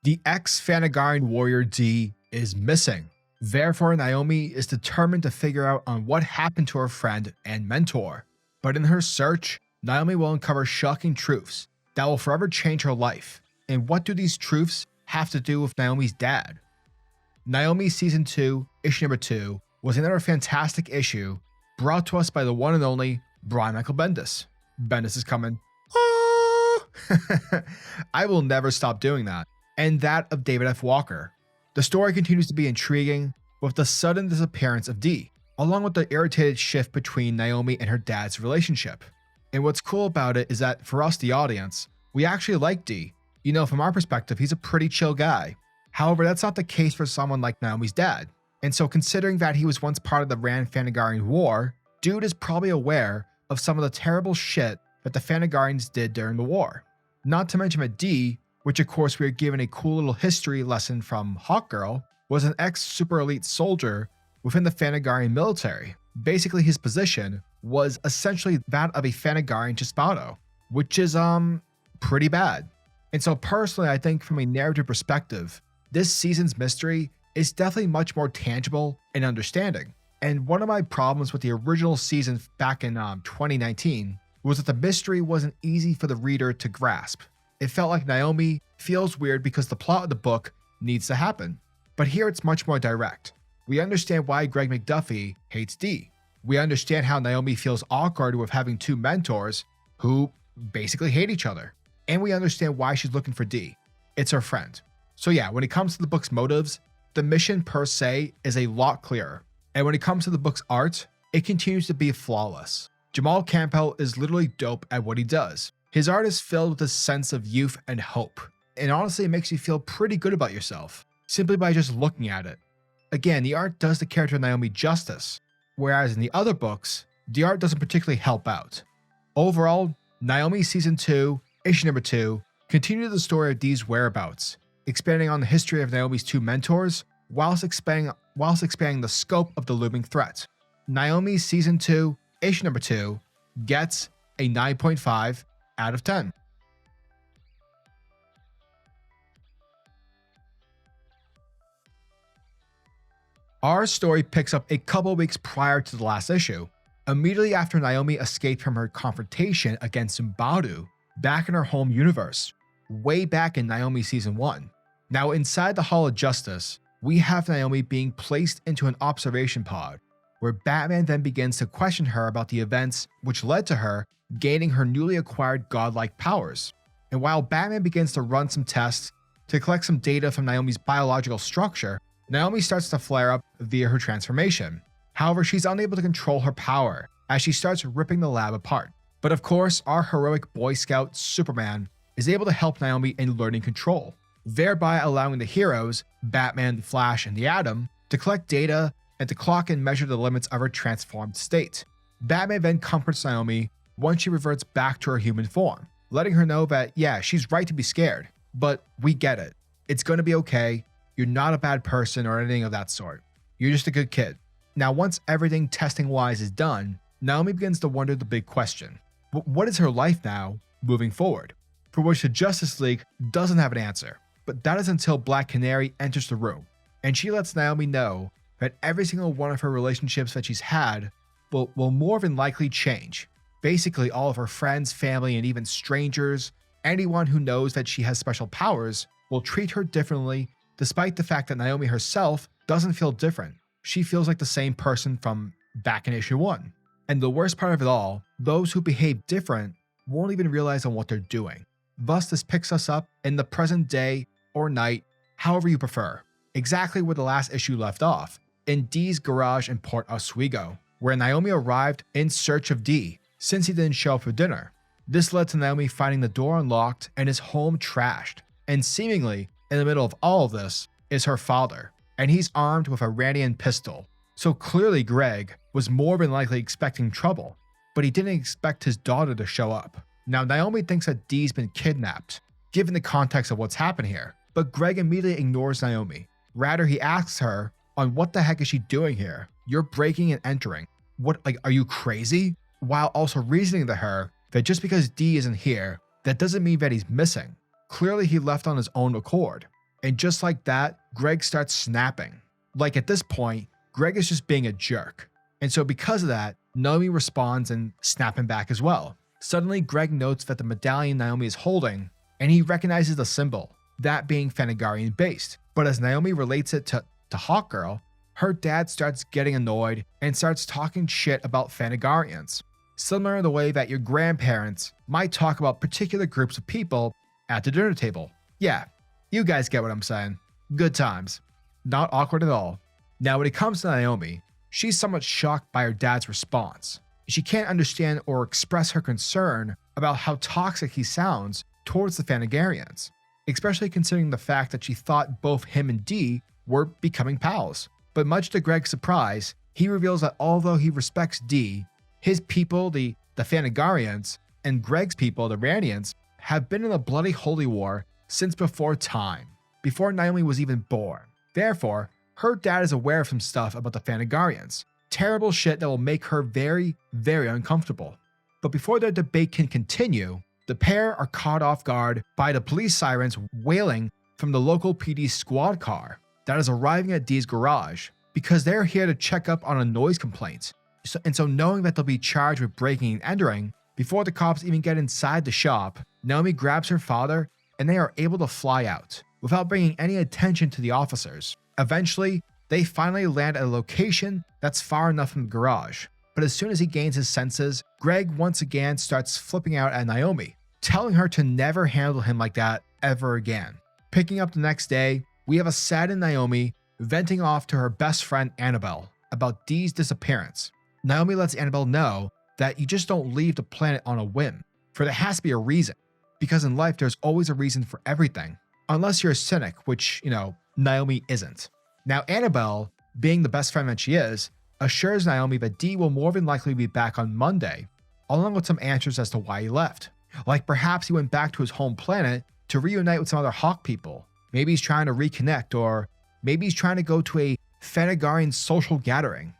The ex-Thanagarian warrior D is missing. Therefore, Naomi is determined to figure out on what happened to her friend and mentor. But in her search, Naomi will uncover shocking truths that will forever change her life. And what do these truths have to do with Naomi's dad? Naomi Season 2, Issue Number 2 was another fantastic issue brought to us by the one and only Brian Michael Bendis. Bendis is coming. I will never stop doing that. And that of DavidFWalker. The story continues to be intriguing with the sudden disappearance of Dee, along with the irritated shift between Naomi and her dad's relationship. And what's cool about it is that for us, the audience, we actually like Dee. You know, from our perspective, he's a pretty chill guy. However, that's not the case for someone like Naomi's dad. And so considering that he was once part of the Thanagarian War, dude is probably aware of some of the terrible shit that the Thanagarians did during the war. Not to mention that Dee, which of course we are given a cool little history lesson from Hawkgirl, was an ex-super elite soldier within the Thanagarian military. Basically, his position was essentially that of a Thanagarian Zumbado, which is pretty bad. And so personally, I think from a narrative perspective, this season's mystery is definitely much more tangible and understanding. And one of my problems with the original season back in 2019 was that the mystery wasn't easy for the reader to grasp. It felt like Naomi feels weird because the plot of the book needs to happen. But here it's much more direct. We understand why Greg McDuffie hates Dee. We understand how Naomi feels awkward with having two mentors who basically hate each other. And we understand why she's looking for Dee. It's her friend. So yeah, when it comes to the book's motives, the mission per se is a lot clearer. And when it comes to the book's art, it continues to be flawless. Jamal Campbell is literally dope at what he does. His art is filled with a sense of youth and hope. And honestly, it makes you feel pretty good about yourself, simply by just looking at it. Again, the art does the character Naomi justice, whereas in the other books, the art doesn't particularly help out. Overall, Naomi Season 2, Issue Number 2, continued the story of Dee's whereabouts, expanding on the history of Naomi's two mentors, whilst expanding the scope of the looming threat. Naomi Season 2, Issue Number 2 gets a 9.5 out of 10. Our story picks up a couple weeks prior to the last issue, immediately after Naomi escaped from her confrontation against Zumbado back in her home universe, way back in Naomi Season 1. Now inside the Hall of Justice, we have Naomi being placed into an observation pod, where Batman then begins to question her about the events which led to her gaining her newly acquired godlike powers. And while Batman begins to run some tests to collect some data from Naomi's biological structure, Naomi starts to flare up via her transformation. However, she's unable to control her power as she starts ripping the lab apart. But of course, our heroic Boy Scout Superman is able to help Naomi in learning control, thereby allowing the heroes, Batman, the Flash, and the Atom, to collect data and to clock and measure the limits of her transformed state. Batman then comforts Naomi once she reverts back to her human form, letting her know that, yeah, she's right to be scared, but we get it. It's gonna be okay. You're not a bad person or anything of that sort. You're just a good kid. Now, once everything testing-wise is done, Naomi begins to wonder the big question. What is her life now, moving forward? For which the Justice League doesn't have an answer. But that is until Black Canary enters the room, and she lets Naomi know that every single one of her relationships that she's had will more than likely change. Basically, all of her friends, family, and even strangers, anyone who knows that she has special powers, will treat her differently, despite the fact that Naomi herself doesn't feel different. She feels like the same person from back in issue 1. And the worst part of it all, those who behave different won't even realize on what they're doing. Thus, this picks us up in the present day or night, however you prefer, exactly where the last issue left off, in Dee's garage in Port Oswego, where Naomi arrived in search of Dee, since he didn't show up for dinner. This led to Naomi finding the door unlocked and his home trashed, and seemingly, in the middle of all of this, is her father, and he's armed with a Randian pistol. So clearly Greg was more than likely expecting trouble, but he didn't expect his daughter to show up. Now Naomi thinks that Dee's been kidnapped, given the context of what's happened here, but Greg immediately ignores Naomi. Rather, he asks her on what the heck is she doing here? You're breaking and entering. What, like, are you crazy? While also reasoning to her that just because Dee isn't here, that doesn't mean that he's missing. Clearly he left on his own accord. And just like that, Greg starts snapping. Like at this point, Greg is just being a jerk. And so because of that, Naomi responds and snapping back as well. Suddenly, Greg notes that the medallion Naomi is holding, and he recognizes the symbol, that being Thanagarian based. But as Naomi relates it to Hawkgirl, her dad starts getting annoyed and starts talking shit about Thanagarians, similar in the way that your grandparents might talk about particular groups of people at the dinner table. Yeah, you guys get what I'm saying. Good times. Not awkward at all. Now, when it comes to Naomi, she's somewhat shocked by her dad's response. She can't understand or express her concern about how toxic he sounds towards the Thanagarians, especially considering the fact that she thought both him and Dee were becoming pals. But much to Greg's surprise, he reveals that although he respects Dee, his people, the Thanagarians, and Greg's people, the Randians, have been in a bloody holy war since before time, before Naomi was even born. Therefore, her dad is aware of some stuff about the Thanagarians, terrible shit that will make her very, very uncomfortable. But before their debate can continue, the pair are caught off guard by the police sirens wailing from the local PD squad car that is arriving at Dee's garage because they're here to check up on a noise complaint. So knowing that they'll be charged with breaking and entering, before the cops even get inside the shop, Naomi grabs her father and they are able to fly out without bringing any attention to the officers. Eventually, they finally land at a location that's far enough from the garage. But as soon as he gains his senses, Greg once again starts flipping out at Naomi, telling her to never handle him like that ever again. Picking up the next day, we have a saddened Naomi venting off to her best friend Annabelle about Dee's disappearance. Naomi lets Annabelle know that you just don't leave the planet on a whim, for there has to be a reason, because in life there's always a reason for everything, unless you're a cynic, which, Naomi isn't. Now Annabelle, being the best friend that she is, assures Naomi that Dee will more than likely be back on Monday, along with some answers as to why he left. Like perhaps he went back to his home planet to reunite with some other Hawk people. Maybe he's trying to reconnect, or maybe he's trying to go to a Thanagarian social gathering,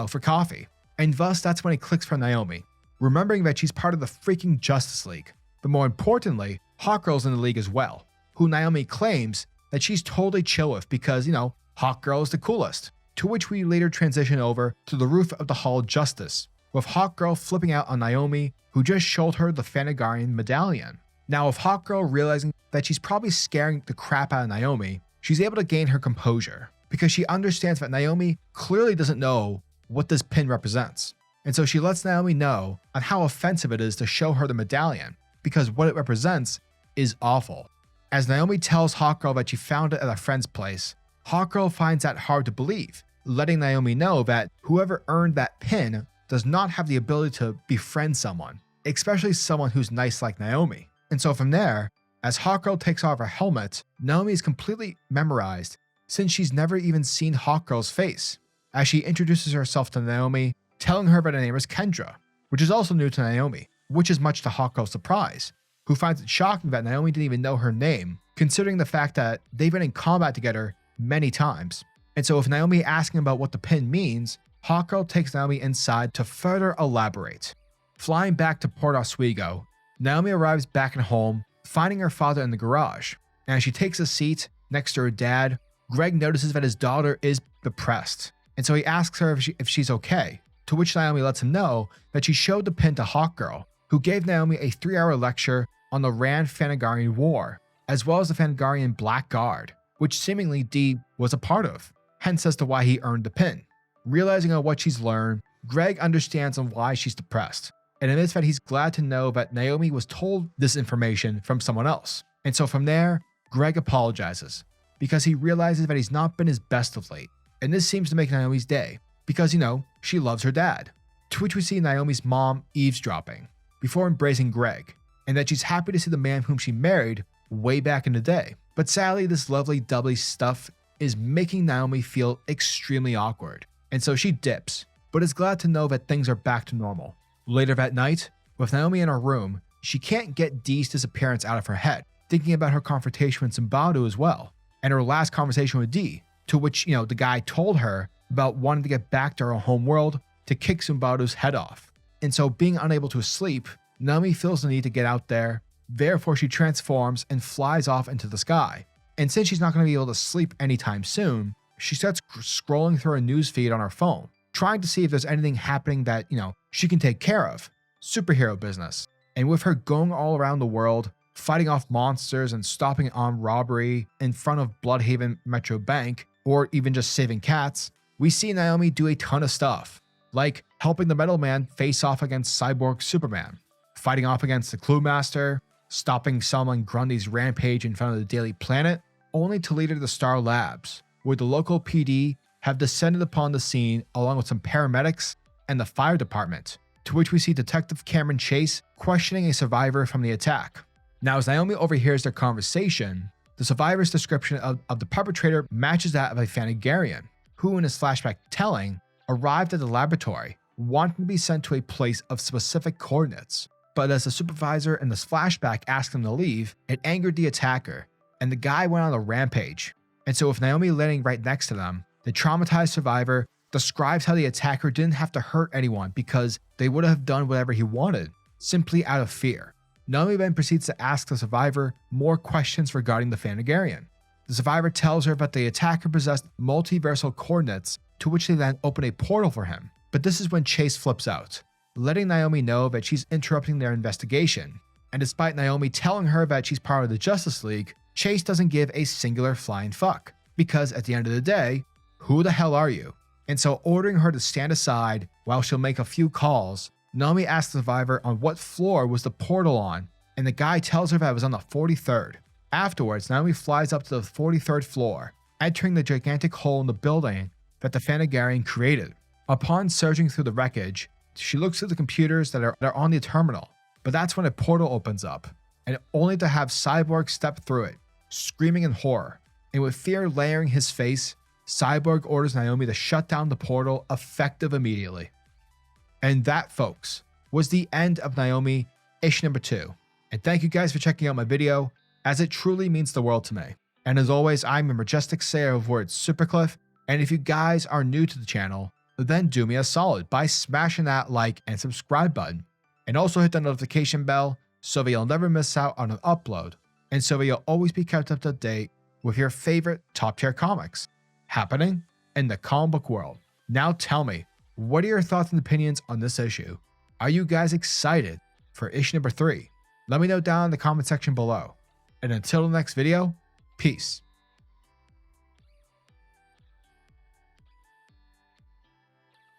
for coffee. And thus that's when it clicks for Naomi, remembering that she's part of the freaking Justice League. But more importantly, Hawkgirl's in the league as well, who Naomi claims that she's totally chill with because, Hawkgirl is the coolest. To which we later transition over to the roof of the Hall of Justice, with Hawkgirl flipping out on Naomi, who just showed her the Thanagarian medallion. Now, with Hawkgirl realizing that she's probably scaring the crap out of Naomi, she's able to gain her composure, because she understands that Naomi clearly doesn't know what this pin represents. And so she lets Naomi know on how offensive it is to show her the medallion, because what it represents is awful. As Naomi tells Hawkgirl that she found it at a friend's place, Hawkgirl finds that hard to believe, letting Naomi know that whoever earned that pin does not have the ability to befriend someone, especially someone who's nice like Naomi. And so from there, as Hawkgirl takes off her helmet, Naomi is completely memorized since she's never even seen Hawkgirl's face, as she introduces herself to Naomi, telling her that her name is Kendra, which is also new to Naomi, which is much to Hawkgirl's surprise, who finds it shocking that Naomi didn't even know her name, considering the fact that they've been in combat together many times. And so with Naomi asking about what the pin means, Hawkgirl takes Naomi inside to further elaborate. Flying back to Port Oswego, Naomi arrives back at home, finding her father in the garage. And as she takes a seat next to her dad, Greg notices that his daughter is depressed. And so he asks her if she's okay, to which Naomi lets him know that she showed the pin to Hawkgirl, who gave Naomi a 3-hour lecture on the Rand Thanagarian War, as well as the Thanagarian Black Guard, which seemingly Dee was a part of, hence as to why he earned the pin. Realizing on what she's learned, Greg understands on why she's depressed, and admits that he's glad to know that Naomi was told this information from someone else. And so from there, Greg apologizes, because he realizes that he's not been his best of late. And this seems to make Naomi's day, because, she loves her dad. To which we see Naomi's mom eavesdropping, before embracing Greg, and that she's happy to see the man whom she married way back in the day. But sadly, this lovely doubly stuff is making Naomi feel extremely awkward, and so she dips, but is glad to know that things are back to normal. Later that night, with Naomi in her room, she can't get Dee's disappearance out of her head, thinking about her confrontation with Zumbado as well, and her last conversation with Dee, to which, the guy told her about wanting to get back to her home world to kick Zumbado's head off. And so being unable to sleep, Naomi feels the need to get out there, therefore she transforms and flies off into the sky, And since she's not going to be able to sleep anytime soon, she starts scrolling through her newsfeed on her phone, trying to see if there's anything happening that, she can take care of. Superhero business. And with her going all around the world, fighting off monsters and stopping armed robbery in front of Bloodhaven Metro Bank, or even just saving cats, we see Naomi do a ton of stuff, like helping the Metal Man face off against Cyborg Superman, fighting off against the Clue Master, stopping Solomon Grundy's rampage in front of the Daily Planet, only to lead her to the Star Labs, where the local PD have descended upon the scene along with some paramedics and the fire department, to which we see Detective Cameron Chase questioning a survivor from the attack. Now, as Naomi overhears their conversation, the survivor's description of the perpetrator matches that of a Thanagarian, who in his flashback telling, arrived at the laboratory, wanting to be sent to a place of specific coordinates. But as the supervisor in this flashback asked him to leave, it angered the attacker, and the guy went on a rampage. And so with Naomi laying right next to them, the traumatized survivor describes how the attacker didn't have to hurt anyone because they would have done whatever he wanted, simply out of fear. Naomi then proceeds to ask the survivor more questions regarding the Thanagarian. The survivor tells her that the attacker possessed multiversal coordinates, to which they then open a portal for him. But this is when Chase flips out, letting Naomi know that she's interrupting their investigation. And despite Naomi telling her that she's part of the Justice League, Chase doesn't give a singular flying fuck, because at the end of the day, who the hell are you? And so ordering her to stand aside while she'll make a few calls, Naomi asks the survivor on what floor was the portal on, and the guy tells her that it was on the 43rd. Afterwards, Naomi flies up to the 43rd floor, entering the gigantic hole in the building that the Thanagarian created. Upon searching through the wreckage, she looks through the computers that are on the terminal, but that's when a portal opens up, and only to have Cyborg step through it, screaming in horror. And with fear layering his face, Cyborg orders Naomi to shut down the portal, effective immediately. And that, folks, was the end of Naomi, issue number 2. And thank you guys for checking out my video, as it truly means the world to me. And as always, I'm a majestic sayer of words, SuperCliff, and if you guys are new to the channel, then do me a solid by smashing that like and subscribe button. And also hit the notification bell so that you'll never miss out on an upload, and so that you'll always be kept up to date with your favorite top tier comics happening in the comic book world. Now tell me, what are your thoughts and opinions on this issue? Are you guys excited for issue number 3? Let me know down in the comment section below. And until the next video, peace.